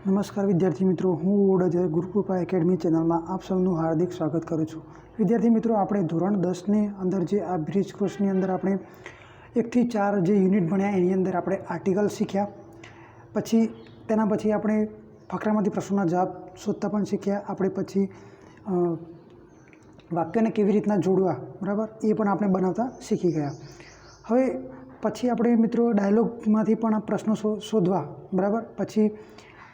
નમસ્કાર વિદ્યાર્થી મિત્રો, હું ઓડજય ગુરુકૃપા એકેડમી ચેનલમાં આપ સૌનું હાર્દિક સ્વાગત કરું છું. વિદ્યાર્થી મિત્રો, આપણે ધોરણ 10ની અંદર જે આ બ્રિજ કોર્સની અંદર આપણે 1 થી 4 જે યુનિટ ભણ્યા એની અંદર આપણે આર્ટિકલ શીખ્યા. પછી તેના પછી આપણે ફકરામાંથી પ્રશ્નોના જવાબ શોધતા પણ શીખ્યા. આપણે પછી વાક્યને કેવી રીતના જોડવા, બરાબર, એ પણ આપણે બનાવતા શીખી ગયા. હવે પછી આપણે મિત્રો ડાયલોગમાંથી પણ પ્રશ્નો શોધવા, બરાબર, પછી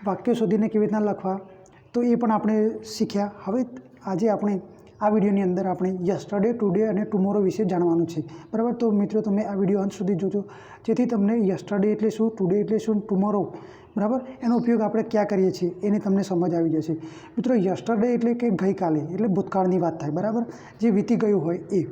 વાક્યો શોધીને કેવી રીતના લખવા, તો એ પણ આપણે શીખ્યા. હવે આજે આપણે આ વિડીયોની અંદર આપણે યસ્ટરડે, ટુડે અને ટુમોરો વિશે જાણવાનું છે, બરાબર. તો મિત્રો તમે આ વિડીયો અંત સુધી જોજો, જેથી તમને યસ્ટરડે એટલે શું, ટુડે એટલે શું, ટુમોરો, બરાબર, એનો ઉપયોગ આપણે ક્યાં કરીએ છીએ એની તમને સમજ આવી જશે. મિત્રો યસ્ટરડે એટલે કે ગઈકાલે, એટલે ભૂતકાળની વાત થાય, બરાબર, જે વીતી ગયું હોય એ.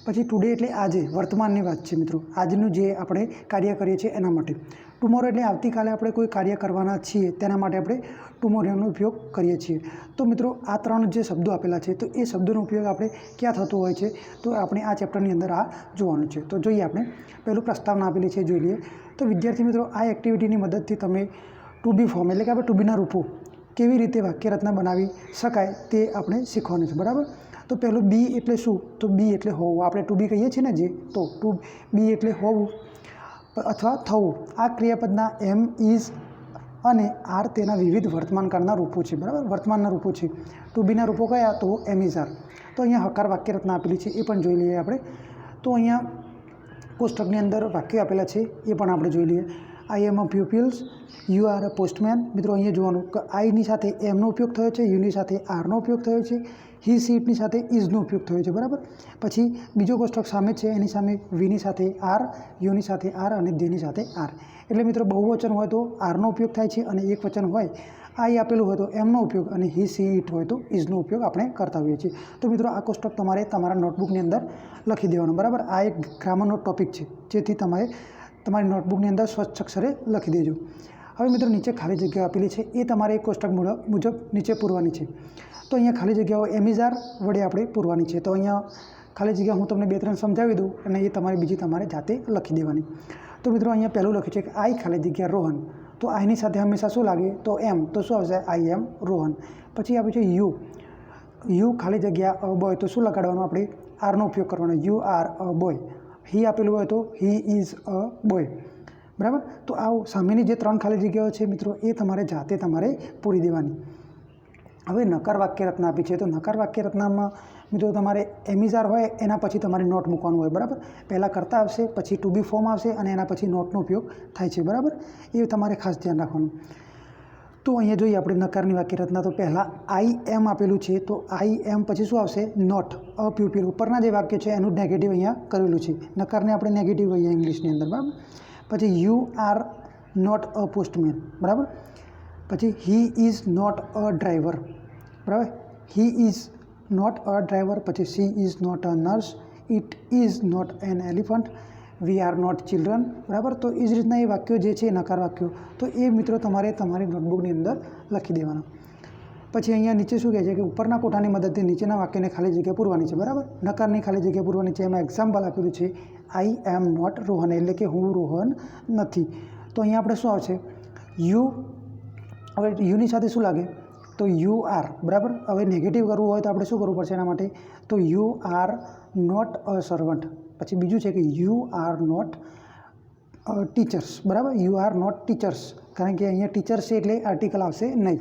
પછી ટુડે એટલે આજે, વર્તમાનની વાત છે મિત્રો, આજનું જે આપણે કાર્ય કરીએ છીએ એના માટે. ટુમોરો એટલે આવતીકાલે આપણે કોઈ કાર્ય કરવાના છીએ તેના માટે આપણે ટુમોરોનો ઉપયોગ કરીએ છીએ. તો મિત્રો આ 3 જે શબ્દો આપેલા છે, તો એ શબ્દોનો ઉપયોગ આપણે ક્યાં થતો હોય છે, તો આપણે આ ચેપ્ટરની અંદર આ જોવાનું છે. તો જોઈએ, આપણે પહેલું પ્રસ્તાવના આપેલી છે, જોઈ લઈએ. તો વિદ્યાર્થી મિત્રો, આ એક્ટિવિટીની મદદથી તમે ટુ બી ફોર્મ એટલે કે આપણે ટુ બીના રૂપો કેવી રીતે વાક્યરચના બનાવી શકાય તે આપણે શીખવાનું છે, બરાબર. તો પહેલું બી એટલે શું, તો બી એટલે હોવું. આપણે ટુ બી કહીએ છીએ ને જે, તો ટુ બી એટલે હોવું અથવા થવું. આ ક્રિયાપદના એમ, ઇઝ અને આર તેના વિવિધ વર્તમાનકાળના રૂપો છે, બરાબર, વર્તમાનના રૂપો છે. ટુ બીના રૂપો કયા, તો એમ, ઇઝ, આર. તો અહીંયા હકાર વાક્યરચના આપેલી છે, એ પણ જોઈ લઈએ આપણે. તો અહીંયા કોષ્ટકની અંદર વાક્યો આપેલા છે, એ પણ આપણે જોઈ લઈએ. I am a pupils, you are a postman. મિત્રો અહીંયા જોવાનું કે આઈની સાથે એમનો ઉપયોગ થયો છે, યુની સાથે આરનો ઉપયોગ થયો છે, હી સીટની સાથે ઇઝનો ઉપયોગ થયો છે, બરાબર. પછી બીજો કોષ્ટક સામે છે, એની સામે વીની સાથે આર, યુની સાથે આર અને દેની સાથે આર. એટલે મિત્રો બહુવચન હોય તો આરનો ઉપયોગ થાય છે, અને એક વચન હોય આઈ આપેલું હોય તો એમનો ઉપયોગ, અને હી સી ઇટ હોય તો ઇઝનો ઉપયોગ આપણે કરતા હોઈએ છીએ. તો મિત્રો આ કોષ્ટક તમારે તમારા નોટબુકની અંદર લખી દેવાનું, બરાબર. આ એક ગ્રામરનો ટોપિક છે, જેથી તમારે તમારી નોટબુકની અંદર સ્વચ્છ અક્ષરે લખી દેજો. હવે મિત્રો નીચે ખાલી જગ્યાઓ આપેલી છે, એ તમારે એક કોષ્ટક મુજબ નીચે પૂરવાની છે. તો અહીંયા ખાલી જગ્યાઓ એમ, ઇઝ, આર વડે આપણે પૂરવાની છે. તો અહીંયા ખાલી જગ્યા હું તમને 2-3 સમજાવી દઉં, અને એ તમારે જાતે લખી દેવાની. તો મિત્રો અહીંયા પહેલું લખ્યું છે કે આઈ ખાલી જગ્યા રોહન. તો આઈની સાથે હંમેશા શું લાગે, તો એમ. તો શું આવશે, આઈ એમ રોહન. પછી આપ્યું છે યુ, યુ ખાલી જગ્યા અ બોય. તો શું લગાડવાનું, આપણે આરનો ઉપયોગ કરવાનો, યુ આર અ બોય. હી આપેલું હોય તો હી ઇઝ અ બોય, બરાબર. તો આ સામેની જે 3 ખાલી જગ્યાઓ છે મિત્રો, એ તમારે જાતે પૂરી દેવાની. હવે નકાર વાક્યરચના આપી છે, તો નકાર વાક્યરચનામાં મિત્રો તમારે એમ, ઇઝ, આર હોય એના પછી તમારે નોટ મૂકવાનું હોય, બરાબર. પહેલાં કરતા આવશે, પછી ટુ બી ફોર્મ આવશે, અને એના પછી નોટનો ઉપયોગ થાય છે, બરાબર. એ તમારે ખાસ ધ્યાન રાખવાનું. તો અહીંયા જોઈએ આપણે નકારની વાક્યરચના. તો પહેલાં આઈ એમ આપેલું છે, તો આઈ એમ પછી શું આવશે, નોટ અ પ્યુપિલ. ઉપરના જે વાક્ય છે એનું નેગેટિવ અહીંયા કરેલું છે. નકારને આપણે નેગેટિવ કહીએ ઇંગ્લિશની અંદર, બરાબર. પછી you are not a postman, બરાબર. પછી he is not a driver, બરાબર. He is not a driver. પછી she is not a nurse. It is not an elephant. We are not children, બરાબર. તો એ જ રીતના એ વાક્યો જે છે, નકાર વાક્યો, તો એ મિત્રો તમારે તમારી નોટબુકની અંદર લખી દેવાના. પછી અહીંયા નીચે શું કહે છે કે ઉપરના કોઠાની મદદથી નીચેના વાક્યને ખાલી જગ્યા પૂરવાની છે, બરાબર. નકારની ખાલી જગ્યા પૂરવાની છે. એમાં એક્ઝામ્પલ આપેલું છે, આઈ એમ નોટ રોહન, એટલે કે હું રોહન નથી. તો અહીંયા આપણે શું આવશે, યુ. હવે યુની સાથે શું લાગે, તો યુ આર, બરાબર. હવે નેગેટિવ કરવું હોય તો આપણે શું કરવું પડશે એના માટે, તો you are not a servant. પછી બીજું છે કે યુ આર નોટ ટીચર્સ, બરાબર. યુ આર નોટ ટીચર્સ, કારણ કે અહીંયા ટીચર્સ છે એટલે આર્ટિકલ આવશે નહીં.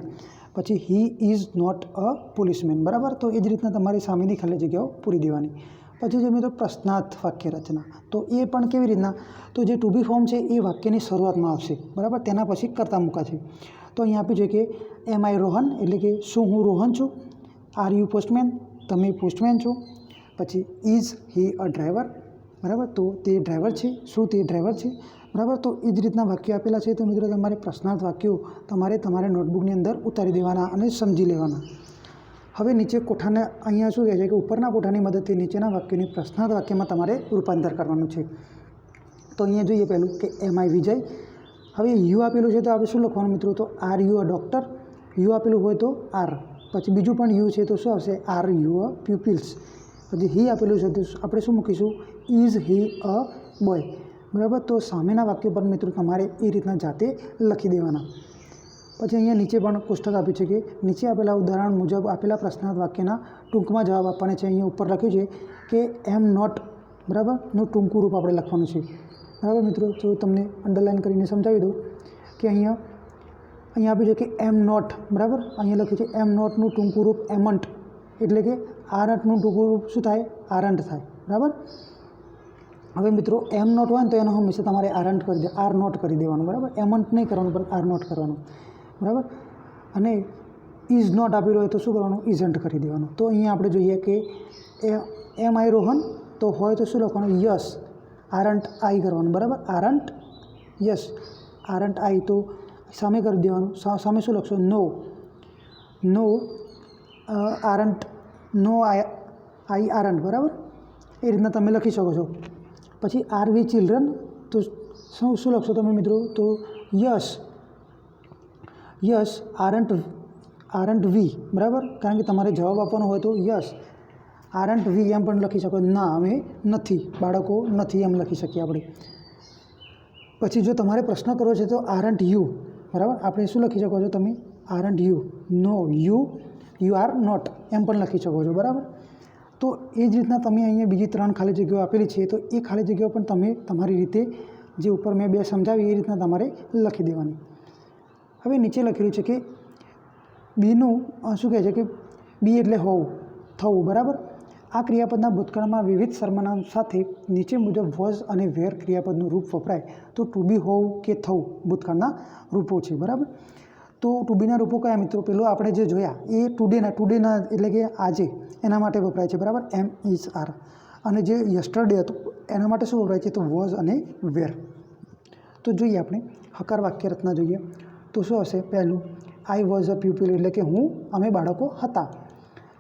પછી he is not a policeman, બરાબર. તો એ જ રીતના તમારી સામેની ખાલી જગ્યાઓ પૂરી દેવાની. પછી જે મિત્રો પ્રશ્નાર્થ વાક્ય રચના, તો એ પણ કેવી રીતના, તો જે ટુ બી ફોર્મ છે એ વાક્યની શરૂઆતમાં આવશે, બરાબર. તેના પછી કરતા મૂકા છે. તો અહીંયા આપ્યું છે કે એમ આઈ રોહન, એટલે કે શું હું રોહન છું. આર યુ પોસ્ટમેન, તમે પોસ્ટમેન છો. પછી ઇઝ હી અ ડ્રાઈવર, બરાબર. તો તે ડ્રાઈવર છે, શું તે ડ્રાઈવર છે, બરાબર. તો એ જ રીતના વાક્યો આપેલા છે. તો મિત્રો તમારે પ્રશ્નાર્થ વાક્યો તમારે નોટબુકની અંદર ઉતારી દેવાના અને સમજી લેવાના. હવે નીચે કોઠાને અહીંયા શું કહે છે કે ઉપરના કોઠાની મદદથી નીચેના વાક્યોની પ્રશ્નાર્થ વાક્યમાં તમારે રૂપાંતર કરવાનું છે. તો અહીંયા જોઈએ પહેલું કે એમ આઈ વિજય. હવે યુ આપેલું છે તો આપણે શું લખવાનું મિત્રો, તો are you a doctor. You આપેલું હોય તો આર. પછી બીજું પણ યુ છે તો શું આવશે, આર યુ અ પ્યુપિલ્સ. પછી હી આપેલું છે તો આપણે શું મૂકીશું, ઇઝ હી અ બોય, બરાબર. તો સામેના વાક્યો પર મિત્રો તમારે એ રીતના જાતે લખી દેવાના. પછી અહીંયા નીચે પણ કોષ્ટક આપ્યું છે કે નીચે આપેલા ઉદાહરણ મુજબ આપેલા પ્રશ્નાર્થ વાક્યના ટૂંકમાં જવાબ આપવાના છે. અહીંયા ઉપર લખ્યું છે કે એમ નોટ, બરાબર, નું ટૂંકું રૂપ આપણે લખવાનું છે. બરાબર મિત્રો, તો તમને અંડરલાઇન કરીને સમજાવી દઉં કે અહીંયા આપ્યું છે કે એમ નોટ, બરાબર, અહીંયા લખ્યું છે એમ નોટનું ટૂંકું રૂપ એમન્ટ, એટલે કે આરન્ટનું ટૂંકું રૂપ શું થાય? આરન્ટ થાય. બરાબર. હવે મિત્રો એમ નોટ હોય ને તો એનો હંમેશા તમારે આર નોટ કરી દેવાનું. બરાબર, એમન્ટ નહીં કરવાનું પણ આર નોટ કરવાનું. બરાબર. અને ઇઝ નોટ આપેલું હોય તો શું કરવાનું? ઇઝન્ટ કરી દેવાનું. તો અહીંયા આપણે જોઈએ કે એમ આઈ રોહન, તો હોય તો શું લખવાનું? યસ આરન્ટ આઈ કરવાનું. બરાબર, આરન્ટ યસ આરન્ટ આઈ, તો સામે કરી દેવાનું. સામે શું લખશો? નો આરન્ટ, નો આઈ આરન્ટ. બરાબર, એ રીતના તમે લખી શકો છો. પછી આર વી ચિલ્ડ્રન, તો શું લખશો તમે મિત્રો? તો યસ આરન્ટ વી. બરાબર, કારણ કે તમારે જવાબ આપવાનો હોય તો યસ આરન્ટ વી એમ પણ લખી શકો. ના, અમે નથી, બાળકો નથી, એમ લખી શકીએ આપણે. પછી જો તમારે પ્રશ્ન કરવો છે તો આરન્ટ યુ. બરાબર, આપણે શું લખી શકો છો તમે? Aren't you. No you are not, એમ પણ લખી શકો છો. બરાબર. તો એ જ રીતના તમે અહીંયા બીજી 3 ખાલી જગ્યાઓ આપેલી છે, તો એ ખાલી જગ્યાઓ પણ તમે તમારી રીતે જે ઉપર મેં 2 સમજાવી એ રીતના તમારે લખી દેવાની. હવે નીચે લખેલું છે કે બીનું શું કહે છે કે બી એટલે હોવું, થવું. બરાબર, આ ક્રિયાપદના ભૂતકાળમાં વિવિધ સર્વનામ સાથે નીચે મુજબ વોઝ અને વેર ક્રિયાપદનું રૂપ વપરાય તો ટુ બી, હોવું કે થવું ભૂતકાળના રૂપો છે. બરાબર, તો ટુ બીના રૂપો કયા મિત્રો? પેલું આપણે જે જોયા એ ટુડેના એટલે કે આજે, એના માટે વપરાય છે. બરાબર, એમ ઇઝ આર. અને જે યસ્ટરડે હતું એના માટે શું વપરાય છે? તો વોઝ અને વેર. તો જોઈએ આપણે હકાર વાક્ય રચના જોઈએ તો શું હશે? પહેલું, આઈ વોઝ અ પ્યુપિલ, એટલે કે અમે બાળકો હતા.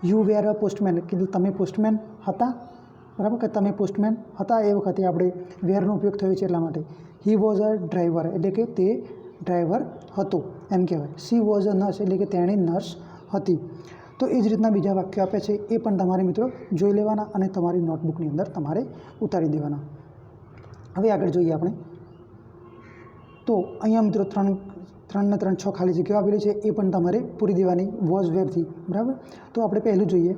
યુ વેર અ પોસ્ટમેન, કીધું તમે પોસ્ટમેન હતા. બરાબર, કે તમે પોસ્ટમેન હતા એ વખતે આપણે વેરનો ઉપયોગ થયો છે એટલા માટે. હી વોઝ અ ડ્રાઈવર, એટલે કે તે ડ્રાઈવર હતો એમ કહેવાય. સી વોઝ અ નર્સ, એટલે કે તેણી નર્સ હતી. તો એ જ રીતના બીજા વાક્યો આપે છે, એ પણ તમારે મિત્રો જોઈ લેવાના અને તમારી નોટબુકની અંદર તમારે ઉતારી દેવાના. હવે આગળ જોઈએ આપણે. તો અહીંયા મિત્રો 3 ને 3 6 ખાલી જગ્યાઓ આપેલી છે, એ પણ તમારે પૂરી દેવાની વોઝ વેરથી. બરાબર, તો આપણે પહેલું જોઈએ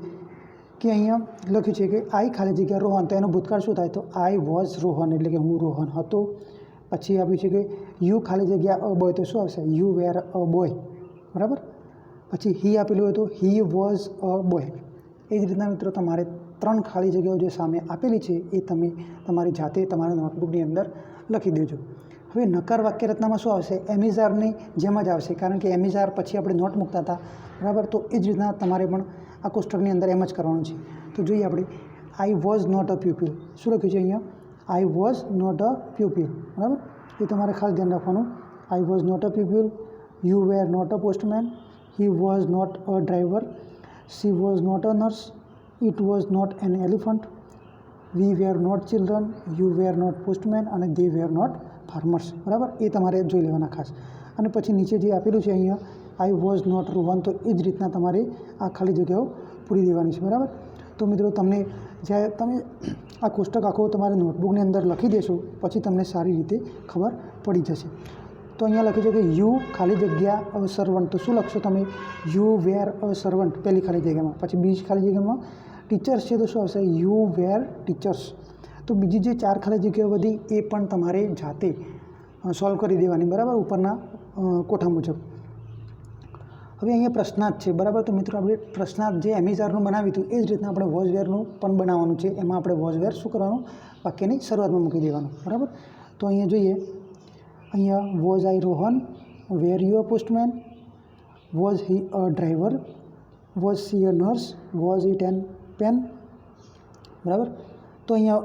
કે અહીંયા લખ્યું છે કે આઈ ખાલી જગ્યા રોહન, તો એનો ભૂતકાળ શું થાય? તો આઈ વોઝ રોહન, એટલે કે હું રોહન હતો. પછી આપ્યું છે કે યુ ખાલી જગ્યા અ બોય, તો શું આવશે? You were a boy. બરાબર, પછી હી આપેલું હોય તો હી વોઝ અ બોય. એ જ રીતના મિત્રો તમારે 3 ખાલી જગ્યાઓ જે સામે આપેલી છે એ તમે તમારી જાતે તમારા નોટબુકની અંદર લખી દેજો. હવે નકાર વાક્ય રચનામાં શું આવશે? એમિઝારની જેમ જ આવશે, કારણ કે એમિઝાર પછી આપણે નોટ મૂકતા હતા. બરાબર, તો એ જ રીતના તમારે પણ આ કોષ્ટકની અંદર એમ જ કરવાનું છે. તો જોઈએ આપણે I was not a pupil. શું લખ્યું છે અહીંયા? I was not a pupil. બરાબર, એ તમારે ખાસ ધ્યાન રાખવાનું. I was not a pupil, you were not a postman, he was not a driver, she was not a nurse, it was not an elephant, we were not children, you were not postman અને they wear not farmers. બરાબર, એ તમારે જોઈ લેવાના ખાસ. અને પછી નીચે જે આપેલું છે અહીંયા આઈ વોઝ નોટ રોહન, તો એ જ રીતના તમારે આ ખાલી જગ્યાઓ પૂરી દેવાની છે. બરાબર, તો મિત્રો તમને જ્યારે તમે આ કોષ્ટક આખો તમારી નોટબુકની અંદર લખી દેશો પછી તમને સારી રીતે ખબર પડી જશે. તો અહીંયા લખ્યું છે કે યુ ખાલી જગ્યા અ સર્વન્ટ, તો શું લખશો તમે? યુ વેર અ સર્વન્ટ પહેલી ખાલી જગ્યામાં. પછી બીજી ખાલી જગ્યામાં ટીચર્સ છે તો શું આવશે? You were teachers. તો બીજી જે 4 ખાલી જગ્યાઓ બધી એ પણ તમારે જાતે સોલ્વ કરી દેવાની. બરાબર, ઉપરના કોઠા મુજબ. હવે અહીંયા પ્રશ્નાર્થ છે. બરાબર, તો મિત્રો આપણે પ્રશ્નાર્થ જે એમિઝારનું બનાવ્યું હતું એ જ રીતના આપણે વોઝ વેરનું પણ બનાવવાનું છે. એમાં આપણે વોઝ વેર શું કરવાનું? વાક્યની શરૂઆતમાં મૂકી દેવાનું. બરાબર, તો અહીંયા જોઈએ. અહીંયા was I Rohan, were you a postman, was he a driver, was she a nurse, was it an pen. બરાબર, તો અહીંયા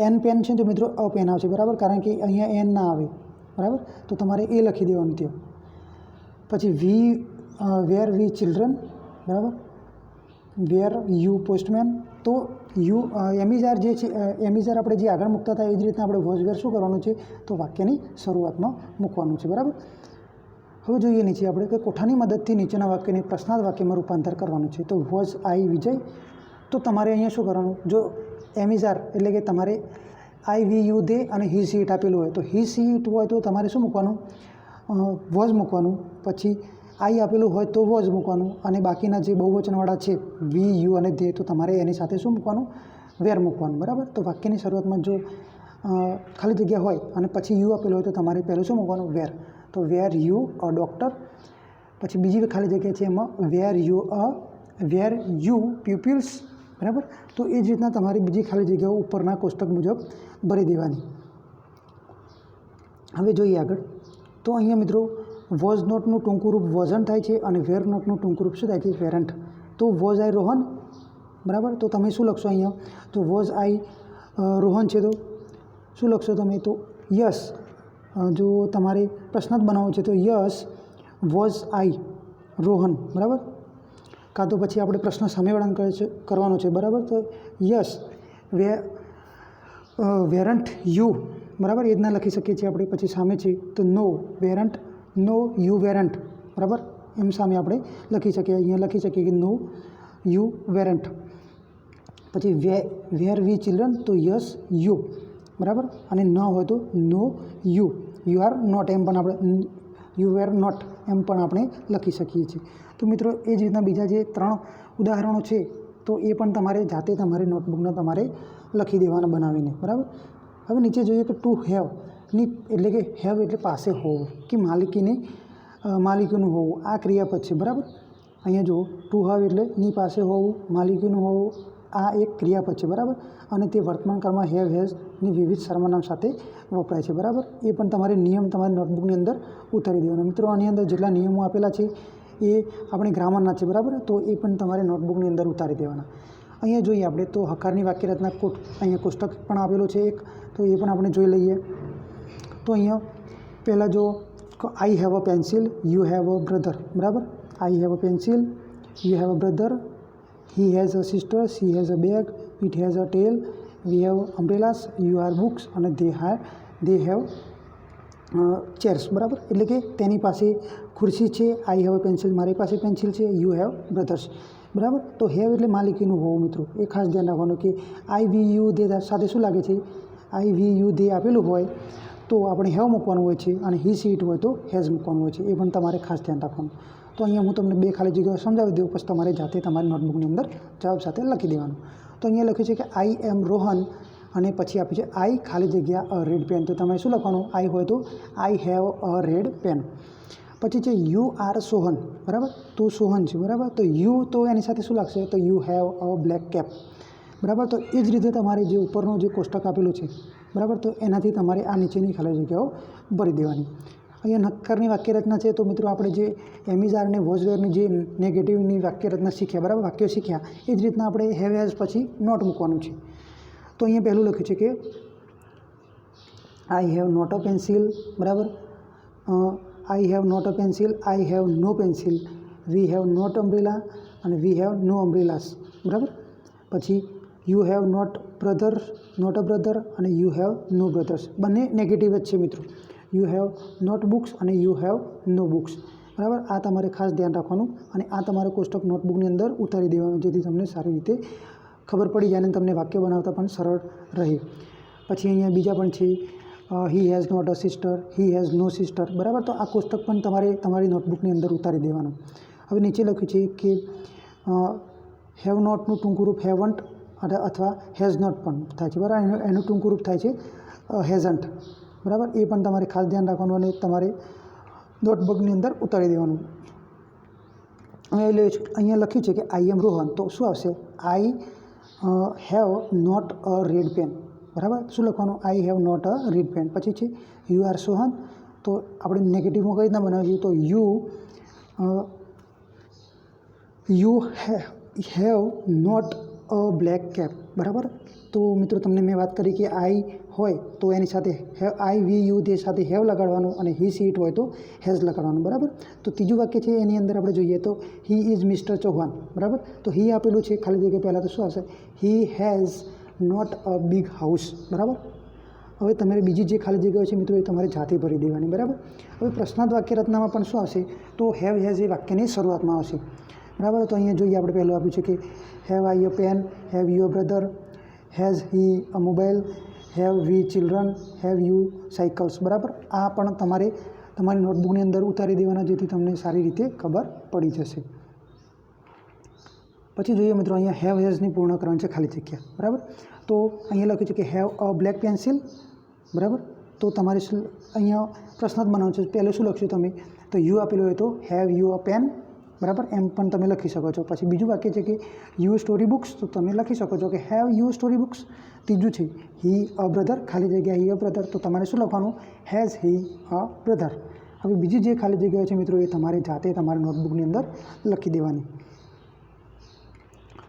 એન પેન છે તો મિત્રો અ પેન આવશે. બરાબર, કારણ કે અહીંયા એન ના આવે. બરાબર, તો તમારે એ લખી દેવાનું ત્યાં. પછી વેર વી ચિલ્ડ્રન. બરાબર, વેર યુ પોસ્ટમેન. તો યુ એમિઝાર જે છે, એમિઝાર આપણે જે આગળ મૂકતા હતા એ જ રીતના આપણે વોઝ વેર શું કરવાનું છે? તો વાક્યની શરૂઆતમાં મૂકવાનું છે. બરાબર, હવે જોઈએ નીચે આપણે કે કોઠાની મદદથી નીચેના વાક્યને પ્રશ્નાર્થ વાક્યમાં રૂપાંતર કરવાનું છે. તો વોઝ આઈ વિજય, તો તમારે અહીંયા શું કરવાનું? જો એમિઝાર એટલે કે તમારે આઈ વી યુ દે અને હી સી ઇટ આપેલું હોય તો હી સી ઇટ હોય તો તમારે શું મૂકવાનું? વોઝ મૂકવાનું. પછી આઈ આપેલું હોય તો વોઝ મૂકવાનું, અને બાકીના જે બહુવચનવાળા છે વી, યુ અને ધે, તો તમારે એની સાથે શું મૂકવાનું? વેર મૂકવાનું, બરાબર. તો વાક્યની શરૂઆતમાં જો ખાલી જગ્યા હોય અને પછી યુ આપેલું હોય તો તમારે પહેલું શું મૂકવાનું? વેર. તો વેર યુ અ ડૉક્ટર. પછી બીજી ખાલી જગ્યા છે એમાં વેર યુ પ્યુપિલ્સ, બરાબર. તો એ જ રીતના તમારી બીજી ખાલી જગ્યાઓ ઉપરના કોષ્ટક મુજબ ભરી દેવાની. હવે જોઈએ આગળ. તો અહીંયા મિત્રો વોઝ નોટનું ટૂંકું રૂપ વોઝન્ટ થાય છે અને વેર નોટનું ટૂંકું રૂપ શું થાય છે? વેરન્ટ. તો વોઝ આઈ રોહન, બરાબર. તો તમે શું લખશો અહીંયા? તો વોઝ આઈ રોહન છે તો શું લખશો તમે? તો યસ. જો તમારે પ્રશ્ન જ બનાવવો છે તો યસ વોઝ આઈ રોહન, બરાબર. કાં તો પછી આપણે પ્રશ્ન સામેવાળાને કરવાનો છે, બરાબર. તો યસ વેરન્ટ યુ, બરાબર. એ જ ના લખી શકીએ છીએ આપણે. પછી સામે છે તો નો વેરન્ટ, નો યુ વેરન્ટ, બરાબર. એમ સામે આપણે લખી શકીએ. અહીંયા લખી શકીએ કે નો યુ વેરન્ટ. પછી વેર વી ચિલ્ડ્રન, તો યસ યુ, બરાબર. અને ન હોય તો નો યુ આર નોટ, એમ પણ આપણે યુ વેર નોટ એમ પણ આપણે લખી શકીએ છીએ. તો મિત્રો એ જ રીતના બીજા જે 3 ઉદાહરણો છે તો એ પણ તમારે જાતે તમારી નોટબુકમાં તમારે લખી દેવાના બનાવીને, બરાબર. હવે નીચે જોઈએ કે ટુ હેવની એટલે કે હેવ એટલે પાસે હોવું કે માલિકીનું હોવું, આ ક્રિયાપદ છે, બરાબર. અહીંયા જુઓ ટુ હેવ એટલે ની પાસે હોવું, માલિકીનું હોવું, આ એક ક્રિયાપદ છે, બરાબર. અને તે વર્તમાન કાળમાં હેવ હેઝની વિવિધ સર્વનામ સાથે વપરાય છે, બરાબર. એ પણ તમારે નિયમ તમારી નોટબુકની અંદર ઉતારી દેવાના. મિત્રો આની અંદર જેટલા નિયમો આપેલા છે એ આપણે ગ્રામરના છે, બરાબર. તો એ પણ તમારે નોટબુકની અંદર ઉતારી દેવાના. અહીંયા જોઈએ આપણે તો હકારની વાક્યરચના અહીંયા કોષ્ટક પણ આપેલું છે એક, તો એ પણ આપણે જોઈ લઈએ. તો અહીંયા પહેલાં જો I have a pencil, you have a brother, બરાબર. I have a pencil, you have a brother, he has a sister, she has a bag, it has a tail, we have umbrellas, you are books અને they have chairs, બરાબર. એટલે કે તેની પાસે ખુરશી છે, આઈ have a pencil મારી પાસે પેન્સિલ છે, યુ હેવ બ્રધર્સ, બરાબર. તો હેવ એટલે માલિકીનું હોવું. મિત્રો એ ખાસ ધ્યાન રાખવાનું કે આઈ વી યુ દે સાથે શું લાગે છે? આઈ વી યુ દે આપેલું હોય તો આપણે હેવ મૂકવાનું હોય છે, અને હી સી ઇટ હોય તો હેઝ મૂકવાનું હોય છે. એ પણ તમારે ખાસ ધ્યાન રાખવાનું. તો અહીંયા હું તમને 2 ખાલી જગ્યાઓ સમજાવી દઉં, પછી તમારે જાતે તમારી નોટબુકની અંદર જવાબ સાથે લખી દેવાનું. તો અહીંયા લખ્યું છે કે આઈ એમ રોહન, અને પછી આપ્યું છે આઈ ખાલી જગ્યા અ રેડ પેન. તો તમારે શું લખવાનું? આઈ હોય તો I have a red pen. પછી છે યુ આર સોહન, બરાબર. તો સોહન છે, બરાબર. તો યુ તો એની સાથે શું લાગશે? તો you have a black cap, બરાબર. તો એ જ રીતે તમારે જે ઉપરનું જે કોષ્ટક આપેલું છે, બરાબર, તો એનાથી તમારે આ નીચેની ખાલી જગ્યાઓ ભરી દેવાની. અહીંયા નક્કરની વાક્યરચના છે. તો મિત્રો આપણે જે એમિઝાર અને વોઝવેરની જે નેગેટિવની વાક્યરચના શીખ્યા, બરાબર, વાક્યો શીખ્યા, એ જ રીતના આપણે હેવ હેઝ પછી નોટ મૂકવાનું છે. તો અહીંયા પહેલું લખ્યું છે કે I have not a pencil, બરાબર. I have not a pencil, I have no pencil, we have not umbrella અને વી હેવ નો અમ્બ્રેલાસ, બરાબર. પછી you have not a brother અને યુ હેવ નો બ્રધર્સ. બંને negative જ છે મિત્રો. You have not books અને you have no books, બરાબર. આ તમારે ખાસ ધ્યાન રાખવાનું, અને આ તમારે કોષ્ટક નોટબુકની અંદર ઉતારી દેવાનું, જેથી તમને સારી રીતે ખબર પડી જાય અને તમને વાક્ય બનાવતા પણ સરળ રહે. પછી અહીંયા બીજા પણ છે he has not a sister, he has no sister, બરાબર. તો આ કોષ્ટક પણ તમારે તમારી નોટબુકની અંદર ઉતારી દેવાનું. હવે નીચે લખ્યું છે કે હેવ નોટનું ટૂંકું રૂપ હેવન્ટ અથવા હેઝ નોટ પણ થાય છે, બરાબર. એનું ટૂંકું રૂપ થાય છે હેઝન્ટ, બરાબર. એ પણ તમારે ખાસ ધ્યાન રાખવાનું અને તમારે નોટબુકની અંદર ઉતારી દેવાનું. અહીંયા લખ્યું છે કે આઈ એમ રોહન, તો શું આવશે? I have not a red pen, બરાબર. શું લખવાનું? I have not a red pen. પછી છે યુ આર સોહન, તો આપણે નેગેટિવમાં કઈ રીતના બનાવીએ? તો you have not a black cap, બરાબર. તો મિત્રો તમને મેં વાત કરી કે આઈ હોય તો એની સાથે આઈ વી યુ દે સાથે હેવ લગાડવાનું, અને હી સી ઇટ હોય તો હેઝ લગાડવાનું, બરાબર. તો ત્રીજું વાક્ય છે એની અંદર આપણે જોઈએ તો હી ઇઝ મિસ્ટર ચૌહાણ, બરાબર. તો હી આપેલું છે ખાલી જગ્યા પહેલાં, તો શું આવશે? He has not a big house, બરાબર. હવે તમારે બીજી જે ખાલી જગ્યાઓ છે મિત્રો એ તમારે જાતે ભરી દેવાની, બરાબર. હવે પ્રશ્નાર્થ વાક્યરચનામાં પણ શું આવશે? તો હેવ હેઝ એ વાક્યની શરૂઆતમાં આવશે, બરાબર. તો અહીંયા જોઈએ આપણે પહેલું આપ્યું છે કે have I a pen, have you a brother, has he a mobile, have we children, have you cycles, બરાબર. આ પણ તમારે તમારી નોટબુકની અંદર ઉતારી દેવાના, જેથી તમને સારી રીતે ખબર પડી જશે. પછી જોઈએ મિત્રો, અહીંયા હેવ હેઝની પૂર્ણકરણ છે ખાલી જગ્યા, બરાબર. તો અહીંયા લખ્યું છે કે હેવ અ બ્લેક પેન્સિલ, બરાબર. તો તમારે અહીંયા પ્રશ્ન જ બનાવવાનો છે. પહેલું શું લખશો તમે? તો યુ આપેલું હોય તો હેવ યુ અ પેન, બરાબર, એમ પણ તમે લખી શકો છો. પછી બીજું વાક્ય છે કે યુ સ્ટોરી બુક્સ, તો તમે લખી શકો છો કે હેવ યુ સ્ટોરી બુક્સ. ત્રીજું છે હી અ બ્રધર, ખાલી જગ્યા હી અ બ્રધર, તો તમારે શું લખવાનું? Has he a brother. હવે બીજી જે ખાલી જગ્યાઓ છે મિત્રો, એ તમારે જાતે તમારી નોટબુકની અંદર લખી દેવાની.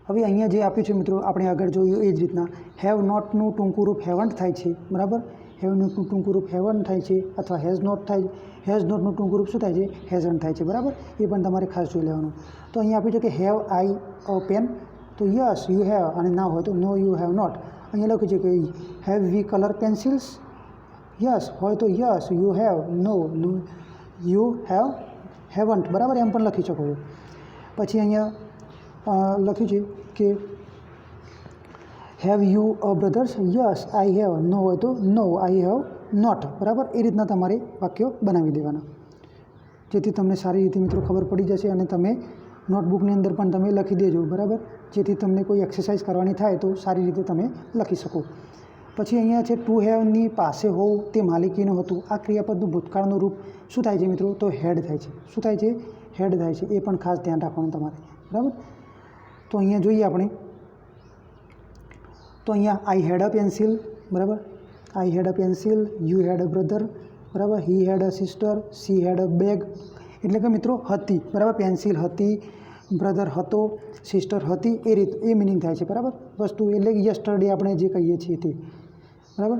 હવે અહીંયા જે આપ્યું છે મિત્રો, આપણે આગળ જોયું એ જ રીતના હેવ નોટનું ટૂંકું રૂપ હેવન્ટ થાય છે, બરાબર. હેવ નોટનું ટૂંકું રૂપ હેવન્ટ થાય છે, અથવા હેઝ નોટ થાય. હેઝ નોટનું ટૂંકું રૂપ શું થાય છે? હેઝન્ટ થાય છે, બરાબર. એ પણ તમારે ખાસ જોઈ લેવાનું. તો અહીંયા આપ્યું છે કે હેવ આઈ અ પેન, તો યસ યુ હેવ, અને ના હોય તો નો યુ હેવ નોટ. અહીંયા લખ્યું છે કે have we colour pencils, yes હોય તો yes you have, no you haven't, બરાબર, એમ પણ લખી શકો છો. પછી અહીંયા લખ્યું છે કે have you a brothers, yes I have, no હોય તો નો આઈ હેવ નોટ, બરાબર. એ રીતના તમારે વાક્યો બનાવી દેવાના, જેથી તમને સારી રીતે મિત્રો ખબર પડી જશે, અને તમે નોટબુકની અંદર પણ તમે લખી દેજો, બરાબર, જેથી તમને કોઈ એક્સરસાઇઝ કરવાની થાય તો સારી રીતે તમે લખી શકો. પછી અહીંયા છે ટુ હેવની પાસે હોવું તે માલિકીનું હતું. આ ક્રિયાપદનું ભૂતકાળનું રૂપ શું થાય છે મિત્રો? તો હેડ થાય છે. શું થાય છે? હેડ થાય છે. એ પણ ખાસ ધ્યાન રાખવાનું તમારે, બરાબર. તો અહીંયા જોઈએ આપણે, તો અહીંયા આઈ હેડ અ પેન્સિલ, બરાબર. I had a pencil, you had a brother, બરાબર. He had a sister, she had a bag, એટલે કે મિત્રો હતી, બરાબર. પેન્સિલ હતી, બ્રધર હતો, સિસ્ટર હતી, એ મિનિંગ થાય છે, બરાબર. વસ્તુ એટલે યસ્ટરડે આપણે જે કહીએ છીએ તે, બરાબર.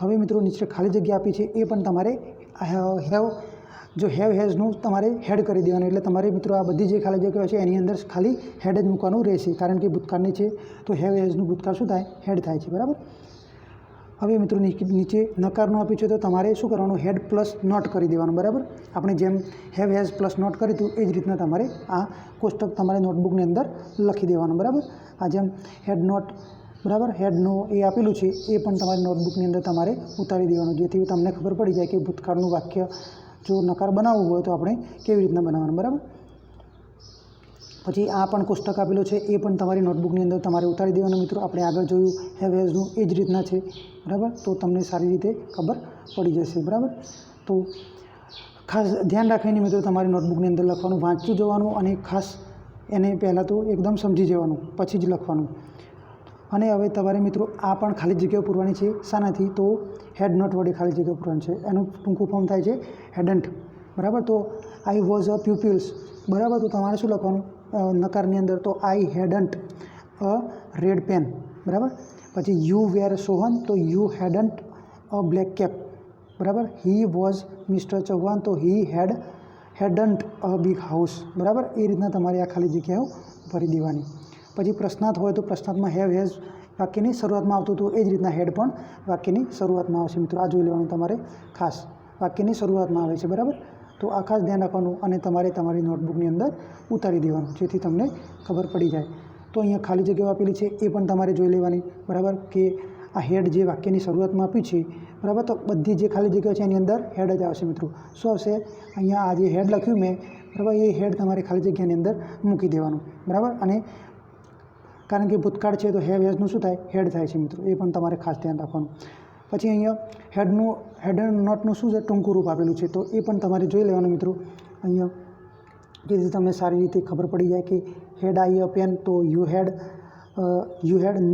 હવે મિત્રો નીચે ખાલી જગ્યા આપી છે, એ પણ તમારે હેવ હેઝનું તમારે હેડ કરી દેવાનું. એટલે તમારે મિત્રો આ બધી જે ખાલી જગ્યાઓ છે એની અંદર ખાલી હેડ જ મૂકવાનું રહેશે, કારણ કે ભૂતકાળની છે તો હેવ હેઝનું ભૂતકાળ શું થાય? હેડ થાય છે, બરાબર. હવે મિત્રો નીચે નકારનું આપ્યું છે, તો તમારે શું કરવાનું? હેડ પ્લસ નોટ કરી દેવાનું, બરાબર. આપણે જેમ હેવ હેઝ પ્લસ નોટ કરી હતું એ જ રીતના તમારે આ કોષ્ટક તમારે નોટબુકની અંદર લખી દેવાનું, બરાબર. આ જેમ હેડ નોટ, બરાબર, હેડ નો એ આપેલું છે એ પણ તમારી નોટબુકની અંદર તમારે ઉતારી દેવાનું, જેથી તમને ખબર પડી જાય કે ભૂતકાળનું વાક્ય જો નકાર બનાવવું હોય તો આપણે કેવી રીતના બનાવવાનું, બરાબર. પછી આ પણ કોષ્ટક આપેલું છે, એ પણ તમારી નોટબુકની અંદર તમારે ઉતારી દેવાનું મિત્રો. આપણે આગળ જોયું હેવ હેઝનું એ જ રીતના છે, બરાબર. તો તમને સારી રીતે ખબર પડી જશે, બરાબર. તો ખાસ ધ્યાન રાખીને મિત્રો તમારી નોટબુકની અંદર લખવાનું, વાંચતું જવાનું, અને ખાસ એને પહેલાં તો એકદમ સમજી જવાનું, પછી જ લખવાનું. અને હવે તમારે મિત્રો આ પણ ખાલી જગ્યાઓ પૂરવાની છે. શાનાથી? તો હેડ નોટ વડે ખાલી જગ્યાઓ પૂરવાની છે. એનું ટૂંકું ફોર્મ થાય છે હેડન્ટ, બરાબર. તો આઈ વોઝ અ પ્યુપિલ્સ, બરાબર. તો તમારે શું લખવાનું નકારની અંદર? તો આઈ હેડન્ટ અ રેડ પેન, બરાબર. પછી યુ વેર સોહન, તો you hadn't a black cap, બરાબર. હી વોઝ મિસ્ટર ચૌહાણ, તો હી હેડન્ટ અ બિગ હાઉસ, બરાબર. એ રીતના તમારે આ ખાલી જગ્યાઓ ભરી દેવાની. પછી પ્રશ્નાર્થ હોય તો પ્રશ્નાર્થમાં હેવ હેઝ વાક્યની શરૂઆતમાં આવતું હતું, એ જ રીતના હેડ પણ વાક્યની શરૂઆતમાં આવશે મિત્રો. આ જોઈ લેવાનું તમારે ખાસ, વાક્યની શરૂઆતમાં આવે છે, બરાબર. તો આ ખાસ ધ્યાન રાખવાનું, અને તમારે તમારી નોટબુકની અંદર ઉતારી દેવાનું, જેથી તમને ખબર પડી જાય. તો અહીંયા ખાલી જગ્યાઓ આપેલી છે એ પણ તમારે જોઈ લેવાની, બરાબર. કે આ હેડ જે વાક્યની શરૂઆતમાં આપ્યું છે, બરાબર. તો બધી જે ખાલી જગ્યાઓ છે એની અંદર હેડ જ આવશે મિત્રો. શું આવશે? અહીંયા આ જે હેડ લખ્યું મેં, બરાબર, એ હેડ તમારે ખાલી જગ્યાની અંદર મૂકી દેવાનું, બરાબર. અને કારણ કે ભૂતકાળ છે તો હેવ હેઝનું શું થાય? હેડ થાય છે મિત્રો. એ પણ તમારે ખાસ ધ્યાન રાખવાનું. પછી અહીંયા હેડ નોટનું શું છે? ટૂંકું રૂપ આપેલું છે, તો એ પણ તમારે જોઈ લેવાનું મિત્રો. અહીંયા જેથી તમને સારી રીતે ખબર પડી જાય કે હેડ આઈ અ પેન, તો યુ હેડ,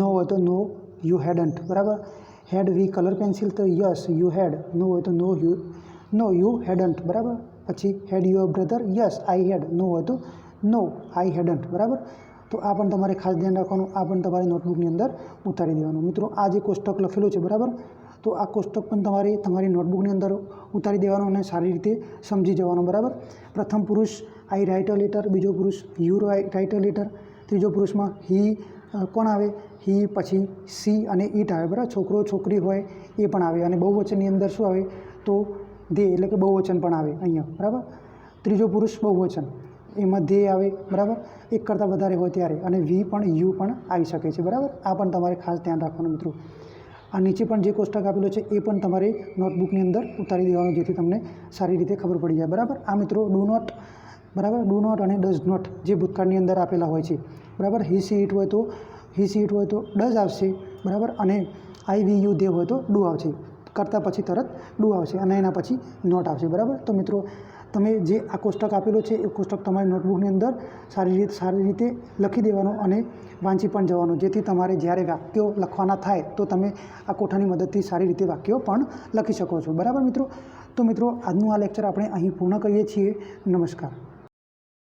નો હોય તો નો યુ હેડન્ટ, બરાબર. હેડ વી કલર પેન્સિલ, તો યસ યુ હેડ, નો હોય તો નો યુ હેડન્ટ, બરાબર. પછી had you a brother, yes I had, no હોય તો નો આઈ હેડન્ટ, બરાબર. તો આ પણ તમારે ખાસ ધ્યાન રાખવાનું, આ પણ તમારી નોટબુકની અંદર ઉતારી દેવાનું મિત્રો. આ જે કોષ્ટક લખેલું છે, બરાબર, તો આ કોષ્ટક પણ તમારે તમારી નોટબુકની અંદર ઉતારી દેવાનું, અને સારી રીતે સમજી જવાનું, બરાબર. પ્રથમ પુરુષ આઈ રાઇટ અ લેટર, બીજો પુરુષ યુ રાઇટ અ લેટર, ત્રીજો પુરુષમાં હી કોણ આવે? હી, પછી સી અને ઇટ આવે, બરાબર. છોકરો છોકરી હોય એ પણ આવે, અને બહુવચનની અંદર શું આવે? તો દે, એટલે કે બહુવચન પણ આવે અહીંયા, બરાબર. ત્રીજો પુરુષ બહુવચન, એમાં ધે આવે, બરાબર. એક કરતાં વધારે હોય ત્યારે, અને વી પણ યુ પણ આવી શકે છે, બરાબર. આ પણ તમારે ખાસ ધ્યાન રાખવાનું મિત્રો. આ નીચે પણ જે કોષ્ટક આપેલો છે એ પણ તમારે નોટબુકની અંદર ઉતારી દેવાનું, જેથી તમને સારી રીતે ખબર પડી જાય. બરાબર. આ મિત્રો ડુ નોટ, બરાબર, ડુ નોટ અને ડઝ નોટ જે ભૂતકાળની અંદર આપેલા હોય છે. બરાબર. હી સી ઇટ હોય તો ડઝ આવશે. બરાબર. અને આઈ વી યુ દે હોય તો ડુ આવશે. કરતાં પછી તરત ડુ આવશે અને એના પછી નોટ આવશે. બરાબર. તો મિત્રો તમે જે આ કોષ્ટક આપેલો છે એ કોષ્ટક તમારી નોટબુકની અંદર સારી રીતે લખી દેવાનો અને વાંચી પણ જવાનું, જેથી તમારે જ્યારે વાક્યો લખવાના થાય તો તમે આ કોઠાની મદદથી સારી રીતે વાક્યો પણ લખી શકો છો. બરાબર મિત્રો. તો મિત્રો આજનું આ લેક્ચર આપણે અહીં પૂર્ણ કરીએ છીએ. નમસ્કાર.